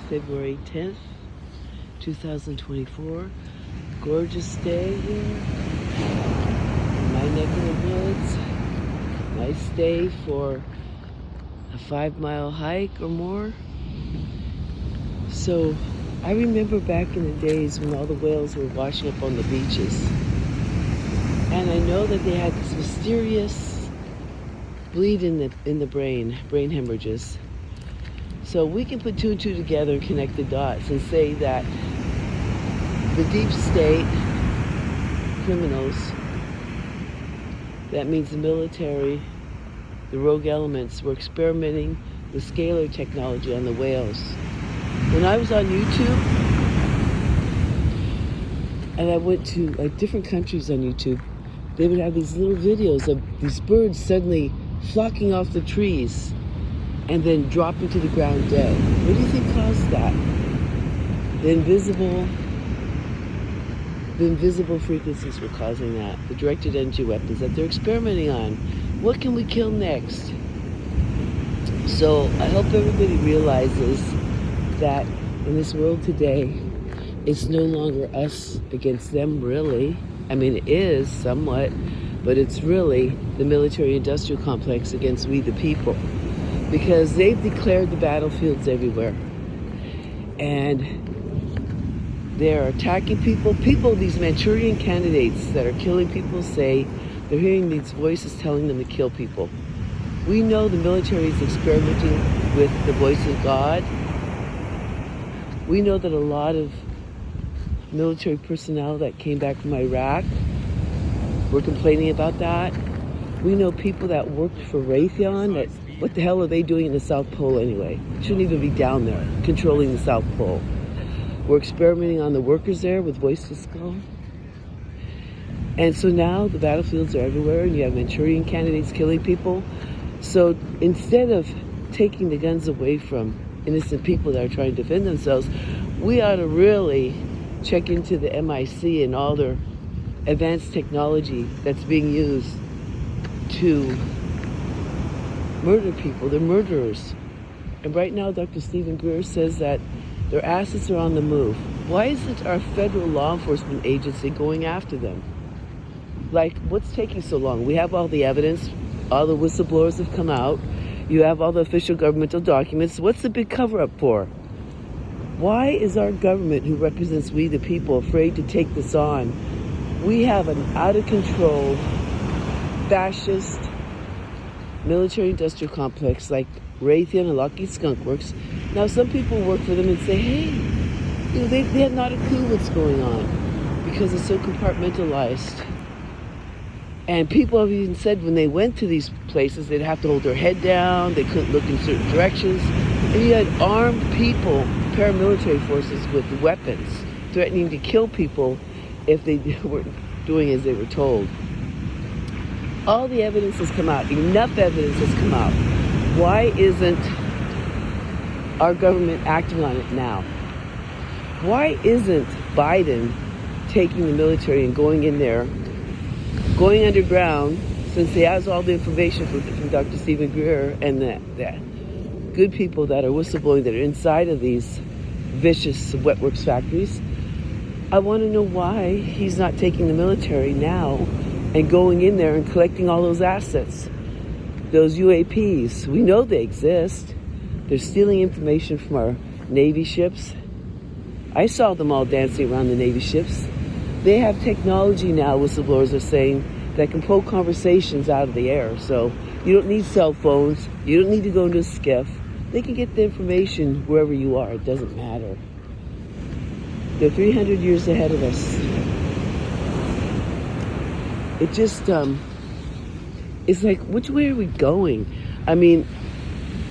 February 10th, 2024. Gorgeous day here in my neck of the woods. Nice day for a 5-mile hike or more. So I remember back in the days when all the whales were washing up on the beaches. And I know that they had this mysterious bleed in the brain hemorrhages. So we can put two and two together and connect the dots and say that the deep state criminals, that means the military, the rogue elements, were experimenting with scalar technology on the whales. When I was on YouTube, and I went to different countries on YouTube, they would have these little videos of these birds suddenly flocking off the trees and then dropping to the ground dead. What do you think caused that? The invisible frequencies were causing that. The directed energy weapons that they're experimenting on. What can we kill next? So I hope everybody realizes that in this world today, it's no longer us against them, really. I mean, it is somewhat, but it's really the military-industrial complex against we the people. Because they've declared the battlefields everywhere. And they're attacking people. These Manchurian candidates that are killing people say they're hearing these voices telling them to kill people. We know the military is experimenting with the voice of God. We know that a lot of military personnel that came back from Iraq were complaining about that. We know people that worked for Raytheon that, what the hell are they doing in the South Pole anyway? Shouldn't even be down there controlling the South Pole. We're experimenting on the workers there with voice to skull. And so now the battlefields are everywhere and you have Manchurian candidates killing people. So instead of taking the guns away from innocent people that are trying to defend themselves, we ought to really check into the MIC and all their advanced technology that's being used to murder people. They're murderers. And right now, Dr. Stephen Greer says that their assets are on the move. Why isn't our federal law enforcement agency going after them? Like, what's taking so long? We have all the evidence. All the whistleblowers have come out. You have all the official governmental documents. What's the big cover-up for? Why is our government, who represents we the people, afraid to take this on? We have an out-of-control, fascist, military-industrial complex like Raytheon and Lockheed Skunk Works. Now, some people work for them and say, hey, they have not a clue what's going on because it's so compartmentalized. And people have even said when they went to these places, they'd have to hold their head down, they couldn't look in certain directions. And you had armed people, paramilitary forces with weapons, threatening to kill people if they weren't doing as they were told. All the evidence has come out. Enough evidence has come out. Why isn't our government acting on it now? Why isn't Biden taking the military and going in there, going underground, since he has all the information from Dr. Stephen Greer and the good people that are whistleblowing that are inside of these vicious wetworks factories? I want to know why he's not taking the military now and going in there and collecting all those assets. Those UAPs, we know they exist. They're stealing information from our Navy ships. I saw them all dancing around the Navy ships. They have technology now, whistleblowers are saying, that can pull conversations out of the air. So you don't need cell phones. You don't need to go into a skiff. They can get the information wherever you are. It doesn't matter. They're 300 years ahead of us. It just, it's like, which way are we going? I mean,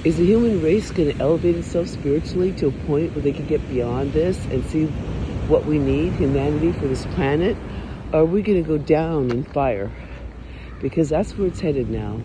is the human race going to elevate itself spiritually to a point where they can get beyond this and see what we need, humanity, for this planet? Or are we going to go down in fire? Because that's where it's headed now.